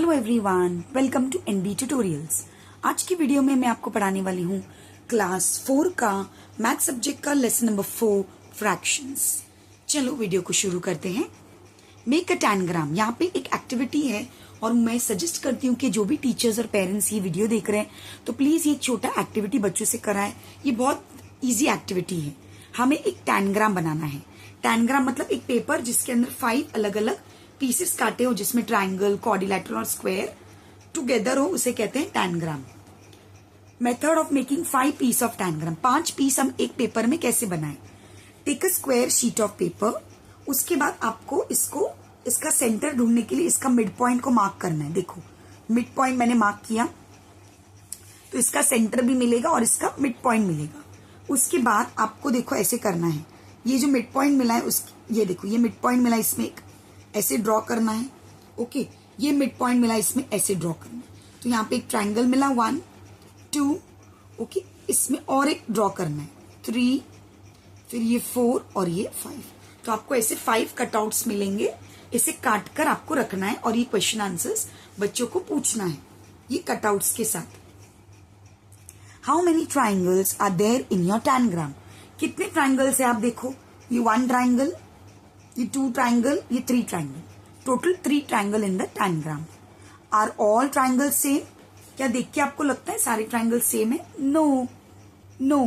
Hello everyone, welcome to NB tutorials. आज की video में मैं आपको पढ़ाने वाली हूँ क्लास 4 का मैथ सब्जेक्ट का लेसन नंबर 4 फ्रैक्शंस। चलो वीडियो को शुरू करते हैं। मेक अ टैनग्राम, यहाँ पे एक एक्टिविटी है और मैं सजेस्ट करती हूँ कि जो भी टीचर्स और पेरेंट्स ये वीडियो देख रहे हैं तो प्लीज ये छोटा एक्टिविटी बच्चों से कराएं। ये बहुत ईजी एक्टिविटी है। हमें एक टैनग्राम बनाना है। टैनग्राम मतलब एक पेपर जिसके अंदर 5 अलग अलग पीसेस काटे हो, जिसमें ट्राइंगल, क्वाड्रिलेटरल और स्क्वायर टुगेदर हो, उसे कहते हैं tangram. Method of making 5 piece of tangram. 5 piece हम एक पेपर में कैसे बनाएं। Take a square sheet of paper. उसके बाद आपको इसका सेंटर ढूंढने के लिए इसका मिड पॉइंट को मार्क करना है। देखो मिड पॉइंट मैंने मार्क किया तो इसका सेंटर भी मिलेगा और इसका मिड पॉइंट मिलेगा। उसके बाद आपको देखो ऐसे करना है। ये जो मिड पॉइंट मिला है ये देखो, ये मिड पॉइंट मिला, इसमें एक ऐसे ड्रॉ करना है। ओके, ये मिड पॉइंट मिला, इसमें ऐसे ड्रॉ करना है। तो यहाँ पे एक ट्राइंगल मिला 1 2, ओके, इसमें और एक ड्रॉ करना है 3, फिर ये 4 और ये 5। तो आपको ऐसे 5 कटआउट्स मिलेंगे। इसे काट कर आपको रखना है और ये क्वेश्चन आंसर्स बच्चों को पूछना है ये कटआउट्स के साथ। How many triangles are there in your tangram. कितने ट्राइंगल्स है आप देखो, ये 1 ट्राइंगल, ये 2 ट्राइंगल, ये 3 triangle, total 3 triangle in the tangram. Are all triangle same. क्या देख के आपको लगता है सारे ट्राइंगल सेम है? No no.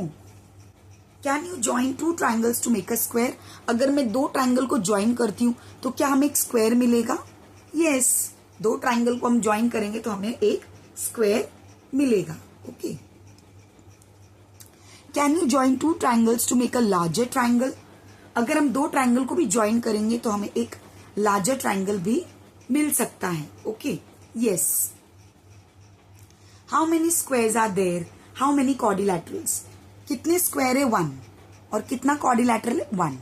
Can you join 2 triangles to make a square. अगर मैं 2 ट्राइंगल को ज्वाइन करती हूं तो क्या हमें एक स्क्वायर मिलेगा? यस, 2 ट्राइंगल को हम ज्वाइन करेंगे तो हमें एक स्क्वायर मिलेगा। Okay. Can you join 2 triangles to make a larger triangle. अगर हम 2 ट्राइंगल को भी ज्वाइन करेंगे तो हमें एक लार्जर ट्राइंगल भी मिल सकता है। Okay, yes. How many squares are there, how many quadrilaterals. कितने स्क्वायर है? 1। और कितना क्वाड्रिलेटरल है? 1।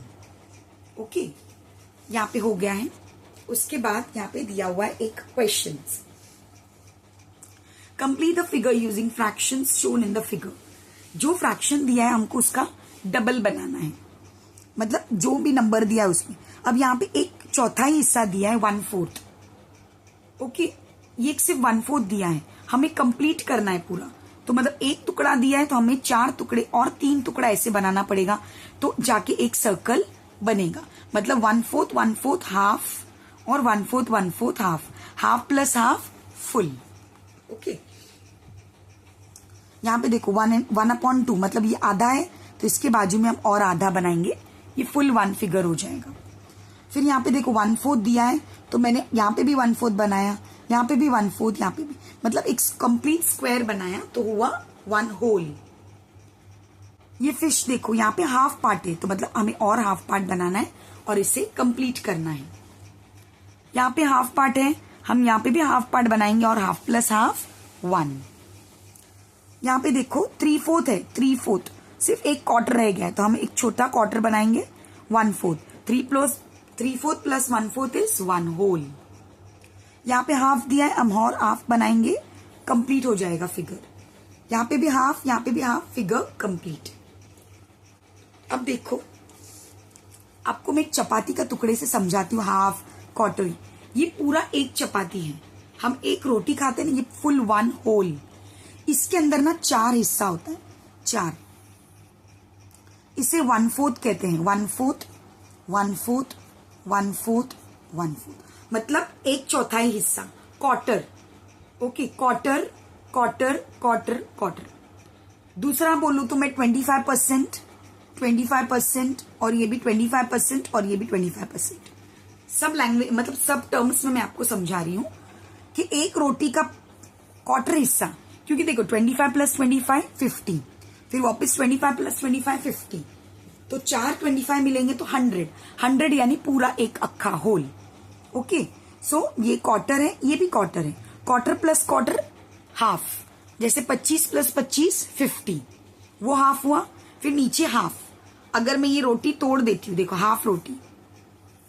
ओके, यहाँ पे हो गया है। उसके बाद यहाँ पे दिया हुआ है एक question. Complete the figure using fractions shown in the figure. जो फ्रैक्शन दिया है हमको उसका डबल बनाना है, मतलब जो भी नंबर दिया है उसमें। अब यहाँ पे एक चौथाई हिस्सा दिया है 1/4। ओके, ये सिर्फ 1/4 दिया है, हमें कंप्लीट करना है पूरा। तो मतलब एक टुकड़ा दिया है तो हमें 4 टुकड़े और 3 टुकड़ा ऐसे बनाना पड़ेगा, तो जाके एक सर्कल बनेगा। मतलब 1/4 1/4 हाफ और 1/4 1/4 half, half plus half full. Okay, यहाँ पे देखो 1/2 मतलब ये आधा है, तो इसके बाजू में हम और आधा बनाएंगे, ये फुल 1 फिगर हो जाएगा। फिर यहाँ पे देखो 1/4 दिया है तो मैंने यहाँ पे भी 1/4 बनाया, यहाँ पे भी 1/4, यहाँ पे भी, मतलब एक कंप्लीट स्क्वायर बनाया तो हुआ 1 होल। ये फिश देखो यहाँ पे हाफ पार्ट है तो मतलब हमें और हाफ पार्ट बनाना है और इसे कंप्लीट करना है। यहाँ पे हाफ पार्ट है, हम यहाँ पे भी हाफ पार्ट बनाएंगे और हाफ प्लस हाफ 1। यहाँ पे देखो 3/4 है, 3/4 सिर्फ एक क्वार्टर रह गया है तो हम एक छोटा क्वार्टर बनाएंगे 1/4। 3/4 प्लस 1/4 इज 1 होल। यहाँ पे हाफ दिया है, हम और हाफ बनाएंगे, कंप्लीट हो जाएगा फिगर। यहाँ पे भी हाफ, यहाँ पे भी हाफ, फिगर कंप्लीट। अब देखो आपको मैं एक चपाती का टुकड़े से समझाती हूँ। हाफ क्वार्टर, ये पूरा एक चपाती है। हम एक रोटी खाते हैं ना, ये फुल 1 होल। इसके अंदर ना 4 हिस्सा होता है, 4। इसे 1/4 कहते हैं। 1/4 1/4 1/4 1/4 मतलब एक चौथाई हिस्सा, quarter. Okay, quarter quarter quarter quarter. दूसरा बोलूं तो मैं 25% और ये भी 25% और ये भी 25%। सब लैंग्वेज मतलब सब टर्म्स में मैं आपको समझा रही हूं कि एक रोटी का क्वार्टर हिस्सा, क्योंकि देखो 25 + 25 50, फिर वापस 25 + 25 50, तो 4 25 मिलेंगे तो 100 यानी पूरा एक अक्खा होल। ओके, सो ये क्वार्टर है, ये भी क्वार्टर है। क्वार्टर प्लस क्वार्टर हाफ, जैसे 25 + 25 50, वो हाफ हुआ। फिर नीचे हाफ, अगर मैं ये रोटी तोड़ देती हूँ, देखो हाफ रोटी,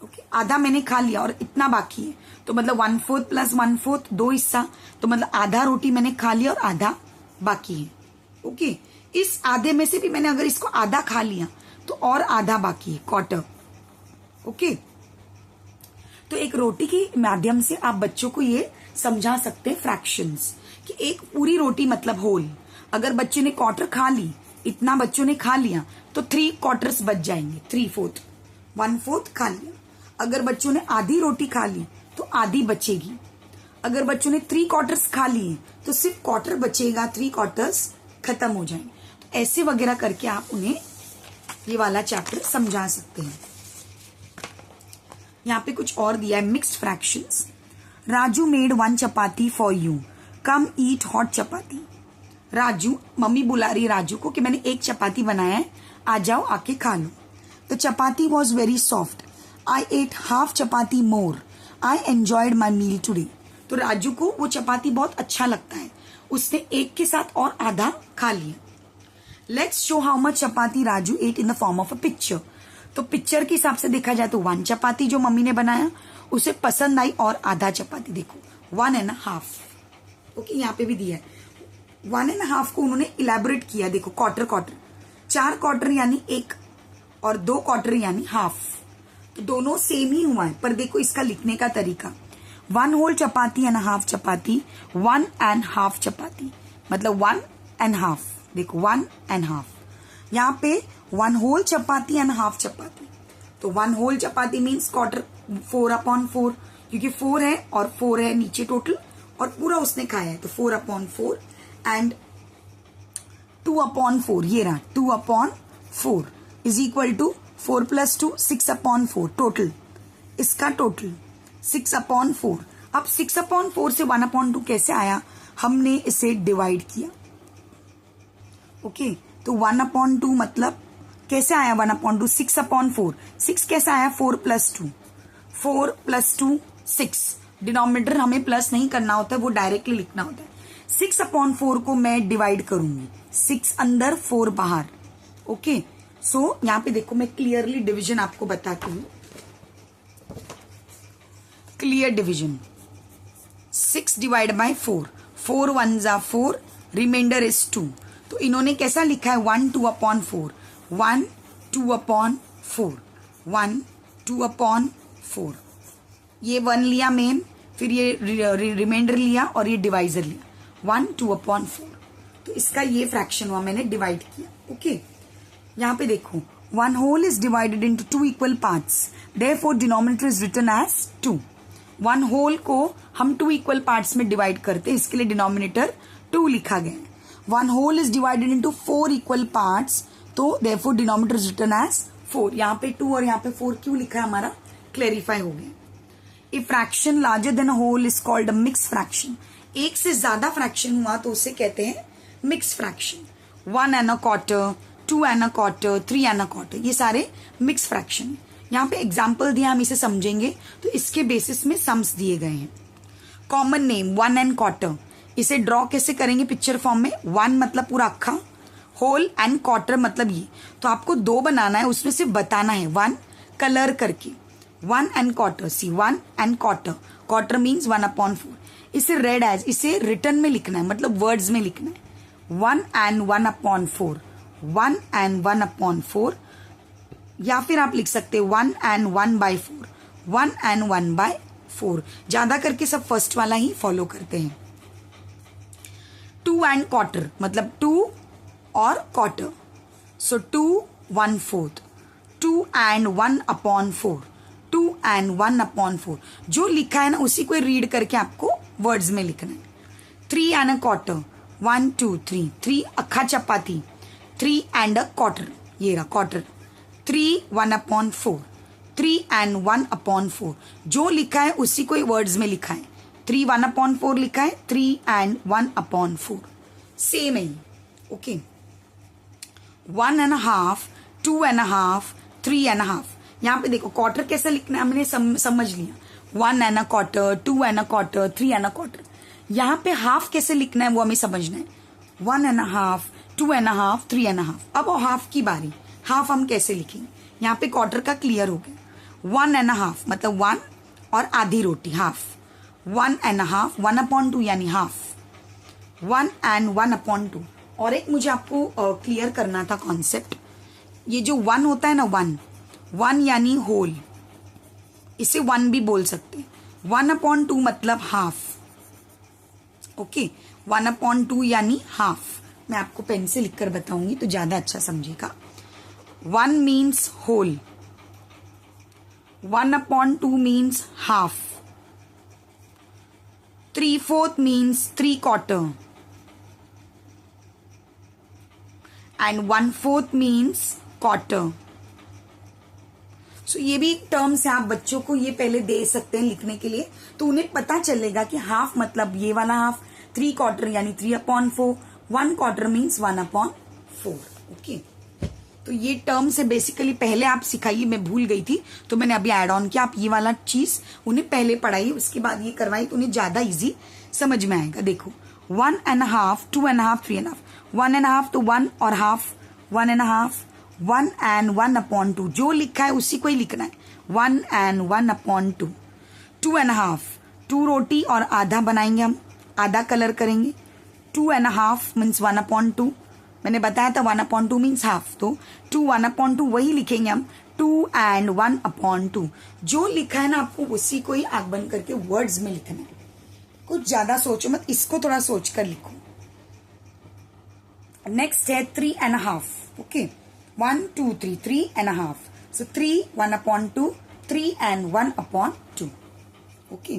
ओके, आधा मैंने खा लिया और इतना बाकी है, तो मतलब 1/4 + 1/4 2 हिस्सा, तो मतलब आधा रोटी मैंने खा लिया और आधा बाकी है। ओके, इस आधे में से भी मैंने अगर इसको आधा खा लिया तो और आधा बाकी है, क्वार्टर। ओके, तो एक रोटी के माध्यम से आप बच्चों को ये समझा सकते हैं फ्रैक्शंस कि एक पूरी रोटी मतलब होल। अगर बच्चे ने क्वार्टर खा ली, इतना बच्चों ने खा लिया तो 3/4 बच जाएंगे, 3/4, 1/4 खा लिया। अगर बच्चों ने आधी रोटी खा ली तो आधी बचेगी। अगर बच्चों ने 3/4 खा लिए तो सिर्फ क्वार्टर बचेगा, 3/4 खत्म हो जाएंगे। तो ऐसे वगैरह करके आप उन्हें ये वाला चैप्टर समझा सकते हैं। यहाँ पे कुछ और दिया है, mixed fractions. Raju made 1 chapati for you, come eat hot chapati. Raju, mummy बुला रही है राजू को कि मैंने 1 चपाती बनाया है, आ जाओ आके खा लो। The chapati was very soft, I ate half chapati more, I enjoyed my meal today. तो राजू को वो चपाती बहुत अच्छा लगता है, उसने 1 के साथ और आधा खा लिया। Let's show how much chapati Raju ate in the form of a picture. तो पिक्चर के हिसाब से देखा जाए तो 1 चपाती जो मम्मी ने बनाया उसे पसंद आई और आधा चपाती, देखो 1.5। ओके, यहाँ पे भी दिया है 1.5 को उन्होंने इलेबोरेट किया। देखो क्वार्टर क्वार्टर, 4 क्वार्टर यानी 1 और 2 क्वार्टर यानी हाफ, तो दोनों सेम ही हुआ है। पर देखो इसका लिखने का तरीका, 1 होल चपाती एंड हाफ चपाती, 1.5 चपाती, मतलब 1.5। देखो 1.5, यहाँ पे 1 होल चपाती एंड हाफ चपाती, तो 1 होल चपाती मीन्स क्वार्टर 4/4, क्योंकि 4 है और 4 है नीचे टोटल और पूरा उसने खाया है, तो 4/4 एंड 2/4, ये रहा 2/4 इज इक्वल टू 4 + 2 6/4 टोटल, इसका टोटल 6/4। अब 6/4 से 1/2 कैसे आया, हमने इसे डिवाइड किया। ओके, तो 1/2 मतलब कैसे आया 1/2, 6/4, 6 कैसे आया 4 + 2, 4 + 2 6। डिनोमिनेटर हमें प्लस नहीं करना होता है, वो डायरेक्टली लिखना होता है। 6/4 को मैं डिवाइड करूंगी, 6 अंदर 4 बाहर। ओके, सो यहाँ पे देखो मैं क्लियरली डिवीजन आपको बताती हूँ। Clear division, 6 divide by 4, 4 1s are 4, reminder is 2। तो इन्होंने कैसा लिखा है 1 2/4, 1 2/4, 1 2/4। ये 1 लिया मेन, फिर ये रिमाइंडर लिया और ये डिवाइजर लिया, 1 2/4। तो इसका ये फ्रैक्शन हुआ, मैंने डिवाइड किया। ओके, यहाँ पे देखो 1 whole is divided into 2 equal parts, therefore denominator is written as 2। 1 whole को हम 2 इक्वल पार्ट्स में डिवाइड करते हैं, इसके लिए डिनोमिनेटर 2 लिखा गया है। 1 whole is divided into 4 equal parts, तो therefore denominator is written as 4। यहाँ पे 2 और यहाँ पे 4 क्यों लिखा है हमारा क्लेरिफाई हो गया। A fraction larger than a whole is called a mix fraction. एक से ज्यादा फ्रैक्शन हुआ तो उसे कहते हैं मिक्स फ्रैक्शन। 1.25, 2.25, 3.25, ये सारे मिक्स फ्रैक्शन। यहाँ पे एग्जाम्पल दिया, हम इसे समझेंगे तो इसके बेसिस में सम्स दिए गए हैं। कॉमन नेम 1.25, इसे ड्रॉ कैसे करेंगे पिक्चर फॉर्म में, 1 मतलब पूरा अक्खा, होल एंड क्वार्टर मतलब ये। तो आपको 2 बनाना है, उसमें से बताना है 1 कलर करके, 1.25, सी 1.25, क्वार्टर मीन्स 1/4। इसे रेड एज, इसे रिटर्न में लिखना है, मतलब वर्ड्स में लिखना है, 1 and 1/4, 1 and 1/4, या फिर आप लिख सकते हैं 1 and 1/4, 1 and 1/4। ज्यादा करके सब फर्स्ट वाला ही फॉलो करते हैं। 2 and quarter मतलब 2 और क्वार्टर, सो 2 1/4, 2 and 1/4, 2 and 1/4। जो लिखा है ना उसी को रीड करके आपको वर्ड्स में लिखना है। 3.25, 1 2 3, 3 अक्खा चपाती, 3.25, ये रहा क्वार्टर, 3 1/4, 3 and 1/4। जो लिखा है उसी को वर्ड्स में लिखा है, 3 1/4 लिखा है, 3 and 1/4 सेम है। ओके, 1.5, 2.5, 3.5। यहाँ पे देखो क्वार्टर कैसे लिखना है हमने समझ लिया, 1.25, 2.25, 3.25। यहाँ पे हाफ कैसे लिखना है वो हमें समझना है, 1.5, 2.5, 3.5। अब हाफ की बारी, हाफ हम कैसे लिखेंगे, यहाँ पे क्वार्टर का क्लियर हो गया। 1.5 मतलब 1 और आधी रोटी, हाफ, 1.5, 1/2 यानी हाफ, 1 and 1/2। और एक मुझे आपको क्लियर करना था कॉन्सेप्ट, ये जो 1 होता है ना, 1 यानी होल, इसे 1 भी बोल सकते हैं। 1/2 मतलब हाफ, ओके, 1/2 यानी हाफ। मैं आपको पेन से लिखकर बताऊंगी तो ज्यादा अच्छा समझेगा। 1 means whole, 1/2 means half, 3/4 means 3/4 and 1/4 means quarter. So ये भी एक टर्म्स है, आप बच्चों को ये पहले दे सकते हैं लिखने के लिए, तो उन्हें पता चलेगा कि हाफ मतलब ये वाला हाफ, 3/4 यानी 3/4, 1/4 मीन्स 1/4। ओके, तो ये टर्म्स है बेसिकली, पहले आप सिखाइए, मैं भूल गई थी तो मैंने अभी ऐड ऑन किया। आप ये वाला चीज उन्हें पहले पढ़ाइए, उसके बाद ये करवाइए तो उन्हें ज्यादा इजी समझ में आएगा। देखो 1.5, 2.5, 3.5, 1.5 तो 1 और हाफ, 1.5, 1 and 1/2, जो लिखा है उसी को ही लिखना है, 1 and 1/2। 2.5, 2 रोटी और आधा बनाएंगे हम, आधा कलर करेंगे। 2.5 मीन्स 1/2, मैंने बताया था 1/2 मीन्स हाफ, तो 2 1/2 वही लिखेंगे हम, 2 and 1/2। जो लिखा है ना आपको उसी को ही आग बंद करके वर्ड्स में लिखना है, कुछ ज्यादा सोचो मत, इसको थोड़ा सोच कर लिखो। नेक्स्ट है 3.5। Okay, 1 2 3, 3.5, so 3 1/2, 3 and 1/2। ओके,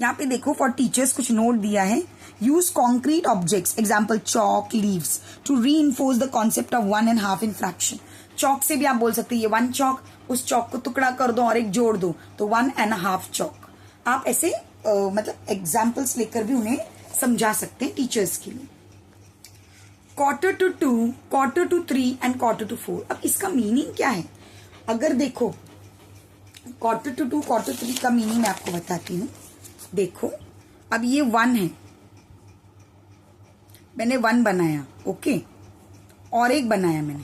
यहाँ पे देखो फॉर टीचर्स कुछ नोट दिया है। Use concrete objects, example chalk, leaves, to reinforce the concept of 1.5 in fraction. Chalk से भी आप बोल सकते हैं ये 1 चौक, उस चौक को टुकड़ा कर दो और एक जोड़ दो तो 1.5 चौक। आप ऐसे मतलब एग्जाम्पल्स लेकर भी उन्हें समझा सकते हैं टीचर्स के लिए। 1/4 to 2, 1/4 to 3 and 1/4 to 4। अब इसका मीनिंग क्या है? अगर देखो 1/4 to 2, 1/4 to 3 का मीनिंग मैं आपको बताती हूँ। देखो अब ये 1 है, मैंने 1 बनाया, ओके, और एक बनाया मैंने,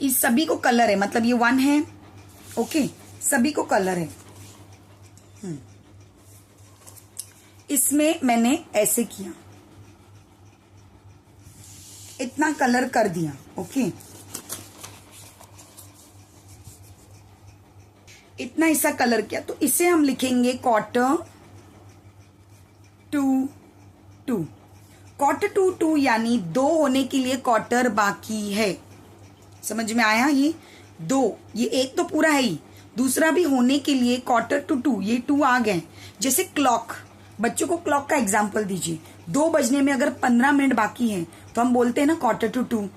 इस सभी को कलर है, मतलब ये 1 है, ओके, सभी को कलर है। इसमें मैंने ऐसे किया, इतना कलर कर दिया, ओके, इतना हिस्सा कलर किया, तो इसे हम लिखेंगे 1/4 to 2। 1/4 to 2 यानी 2 होने के लिए क्वार्टर बाकी है। समझ में आया? ये 2, ये एक तो पूरा है ही, दूसरा भी होने के लिए 1/4 to 2, ये 2 आ गए। जैसे क्लॉक, बच्चों को क्लॉक का एग्जाम्पल दीजिए। 2 बजने में अगर 15 मिनट बाकी है तो हम बोलते हैं ना 1/4 to 2,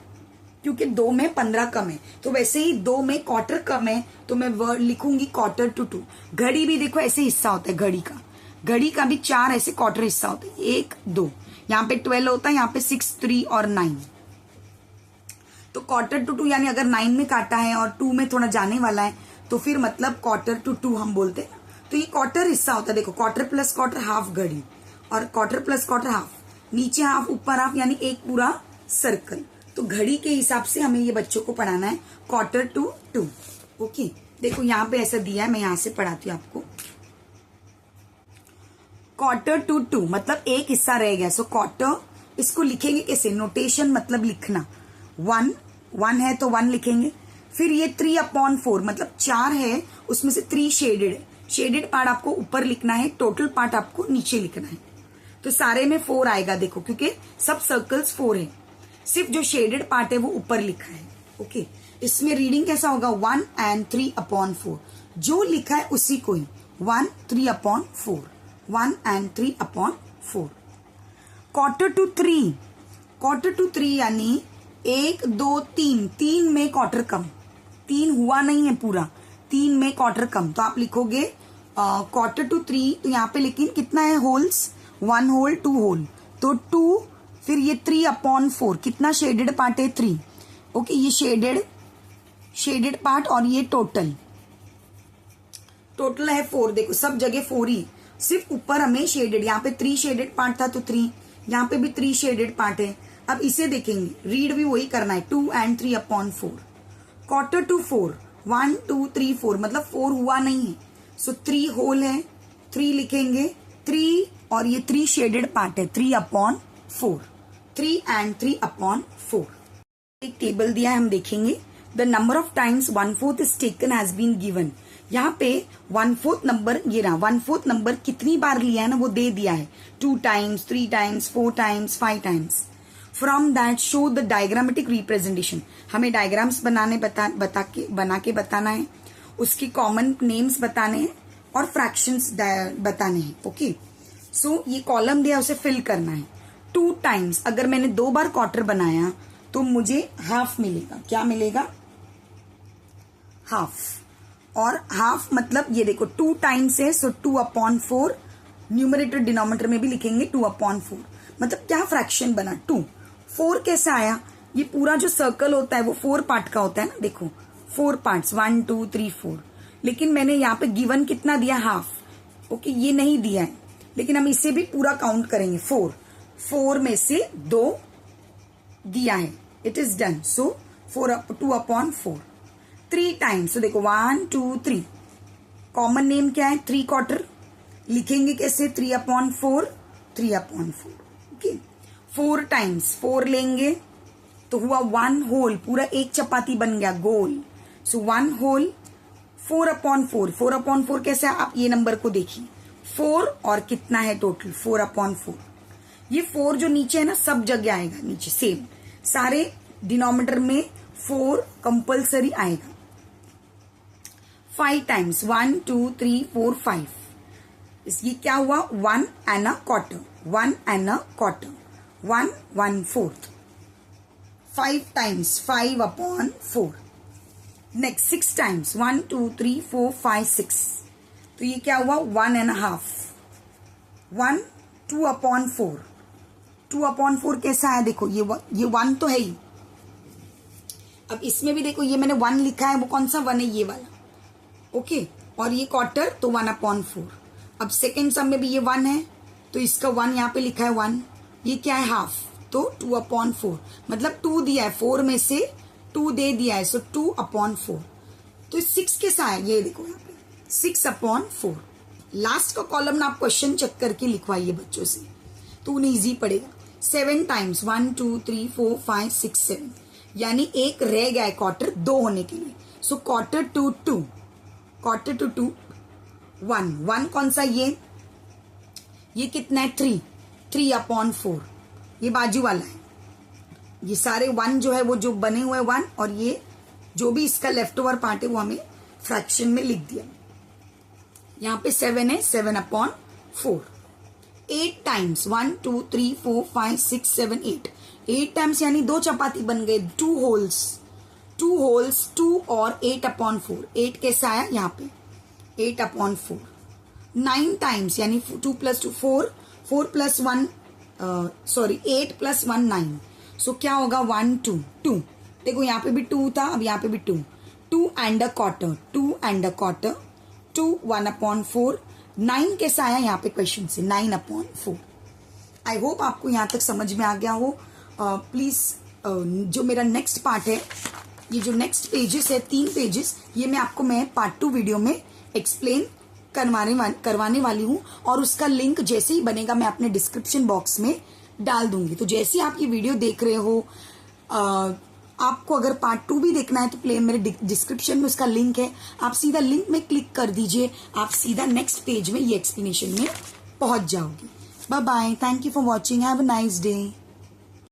क्योंकि 2 में 15 कम है। तो वैसे ही 2 में क्वार्टर कम है तो मैं वर्ड लिखूंगी 1/4 to 2। घड़ी भी देखो ऐसे हिस्सा होता है, घड़ी का भी 4 ऐसे क्वार्टर हिस्सा होता है, 1 2, यहाँ पे 12 होता है, यहाँ पे 6 3 और 9। तो 1/4 to 2 यानी अगर 9 में काटा है और 2 में थोड़ा जाने वाला है तो फिर मतलब 1/4 to 2 हम बोलते हैं। तो ये क्वार्टर हिस्सा होता है, देखो 1/4 प्लस क्वार्टर हाफ घड़ी, और 1/4 प्लस क्वार्टर हाफ, नीचे हाफ ऊपर हाफ, यानी एक पूरा सर्कल। तो घड़ी के हिसाब से हमें ये बच्चों को पढ़ाना है 1/4 to 2। ओके, देखो यहाँ पे ऐसा दिया है, मैं यहाँ से पढ़ाती हूँ आपको। 1/4 to 2 मतलब एक हिस्सा रह गया, सो क्वार्टर, इसको लिखेंगे कैसे? नोटेशन मतलब लिखना, 1 है तो 1 लिखेंगे। फिर ये 3/4 मतलब 4 है, उसमें से 3 शेडेड है, शेडेड पार्ट आपको ऊपर लिखना है, टोटल पार्ट आपको नीचे लिखना है। तो सारे में 4 आएगा, देखो क्योंकि सब सर्कल्स 4 है, सिर्फ जो शेडेड पार्ट है वो ऊपर लिखा है। ओके, इसमें रीडिंग कैसा होगा? 1 and 3/4, जो लिखा है उसी को ही 1 3/4, 1 and 3/4। 1/4 to 3, 1/4 to 3 यानी 1 2 3, 3 में क्वार्टर कम, 3 हुआ नहीं है पूरा, 3 में क्वार्टर कम, तो आप लिखोगे 1/4 to 3। तो यहाँ पे लेकिन कितना है होल्स? 1 होल 2 होल, तो 2, फिर ये 3/4, कितना शेडेड पार्ट है? 3। ओके, ये शेडेड पार्ट और ये टोटल है 4। देखो सब जगह 4 ही, सिर्फ ऊपर हमें शेडेड, यहाँ पे 3 शेडेड पार्ट था तो 3, यहाँ पे भी 3 शेडेड पार्ट है। अब इसे देखेंगे, रीड भी वही करना है, 2 and 3/4। 1/4 to 4, 1 2 3 4 मतलब 4 हुआ नहीं है, सो 3 होल है, 3 लिखेंगे, 3 और ये 3 शेडेड पार्ट है, 3/4, 3 and 3/4। एक टेबल दिया है, हम देखेंगे। The number of times 1/4 is taken has been given. यहाँ पे 1/4 नंबर, ये रहा 1/4 नंबर कितनी बार लिया है ना वो दे दिया है, 2 times, 3 times, 4 times, 5 times. From that show the diagrammatic representation, हमें डायग्राम्स बना के बताना है, उसकी कॉमन नेम्स बताने हैं और फ्रैक्शंस बताने हैं। ओके, सो ये कॉलम दिया उसे फिल करना है। 2 टाइम्स, अगर मैंने 2 बार क्वार्टर बनाया तो मुझे हाफ मिलेगा। क्या मिलेगा? हाफ। और हाफ मतलब ये देखो 2 टाइम्स है, सो 2/4, न्यूमरेटर डिनोमिनेटर में भी लिखेंगे 2/4। मतलब क्या फ्रैक्शन बना? 2। 4 कैसे आया? ये पूरा जो सर्कल होता है वो 4 पार्ट का होता है ना, देखो 4 पार्ट्स, 1 2 3 4, लेकिन मैंने यहाँ पे गिवन कितना दिया? हाफ। ओके, ये नहीं दिया है, लेकिन हम इसे भी पूरा काउंट करेंगे। 4 में से 2 दिया है, it is done. So 2/4। 3 times, तो देखो 1 2 3, कॉमन नेम क्या है? 3 क्वार्टर। लिखेंगे कैसे? 3/4, 3/4। ओके, 4 टाइम्स, 4 लेंगे तो हुआ 1 होल, पूरा एक चपाती बन गया गोल। सो 1 होल, 4/4। 4/4 कैसे? आप ये नंबर को देखिए, 4 और कितना है टोटल? 4/4। ये 4 जो नीचे है ना सब जगह आएगा, नीचे सेम सारे डिनोमिनेटर में 4 कंपल्सरी आएगा। 5 टाइम्स, 1 2 3 4 5, ये क्या हुआ? 1 and a quarter, 1 and a quarter, 1 1/4। 5 times, 5/4। Next 6 times, 1 2 3 4 5 6, तो ये क्या हुआ? 1.5। 1 2/4। 2/4 कैसा है? देखो ये 1 तो है ही। अब इसमें भी देखो ये मैंने 1 लिखा है, वो कौन सा 1 है? ये वाला। ओके, और ये क्वार्टर तो 1/4। अब सेकेंड सम में भी ये 1 है, तो इसका 1 यहाँ पे लिखा है 1। ये क्या है? हाफ, तो 2/4। मतलब 2 दिया है, 4 में से 2 दे दिया है, सो 2/4। तो 6 कैसा है? ये देखो यहाँ पे 6/4। लास्ट का कॉलम ना आप क्वेश्चन चेक करके लिखवाइए बच्चों से, तो उन्हें इजी पड़ेगा। 7 टाइम्स, 1 2 3 4 5 6 7, यानी एक रह गया है क्वार्टर 2 होने के लिए। So quarter to 2, quarter to 2 1 कौन सा? ये कितना है? 3/4। ये बाजू वाला है, ये सारे 1 जो है वो जो बने हुए 1, और ये जो भी इसका लेफ्ट ओवर पार्ट है वो हमें फ्रैक्शन में लिख दिया। यहाँ पे 7 है, 7/4। 8 टाइम्स, 1 2 3 4 5 6 7 8, 8 टाइम्स यानी 2 चपाती बन गए, 2 होल्स, 2 और 8/4। 8 कैसा आया? यहाँ पे 8/4। 9 टाइम्स यानी 2 + 2 4, 4 + 1 8 + 1 9, सो क्या होगा? 1 2 2। देखो यहाँ पे भी 2 था, अब यहाँ पे भी 2 and a quarter, 2 and a quarter, 2 1/4। 9 कैसा आया यहाँ पे क्वेश्चन से? 9/4। आई होप आपको यहाँ तक समझ में आ गया हो। प्लीज जो मेरा नेक्स्ट पार्ट है, ये जो नेक्स्ट पेजेस है 3 पेजेस, ये मैं पार्ट 2 वीडियो में एक्सप्लेन करवाने वाली हूँ, और उसका लिंक जैसे ही बनेगा मैं अपने डिस्क्रिप्शन बॉक्स में डाल दूंगी। तो जैसे ही आप ये वीडियो देख रहे हो, आपको अगर पार्ट 2 भी देखना है तो मेरे डिस्क्रिप्शन में उसका लिंक है, आप सीधा लिंक में क्लिक कर दीजिए, आप सीधा नेक्स्ट पेज में ये एक्सप्लेनेशन में पहुंच जाओगे। Bye bye, thank you for watching, have a nice day.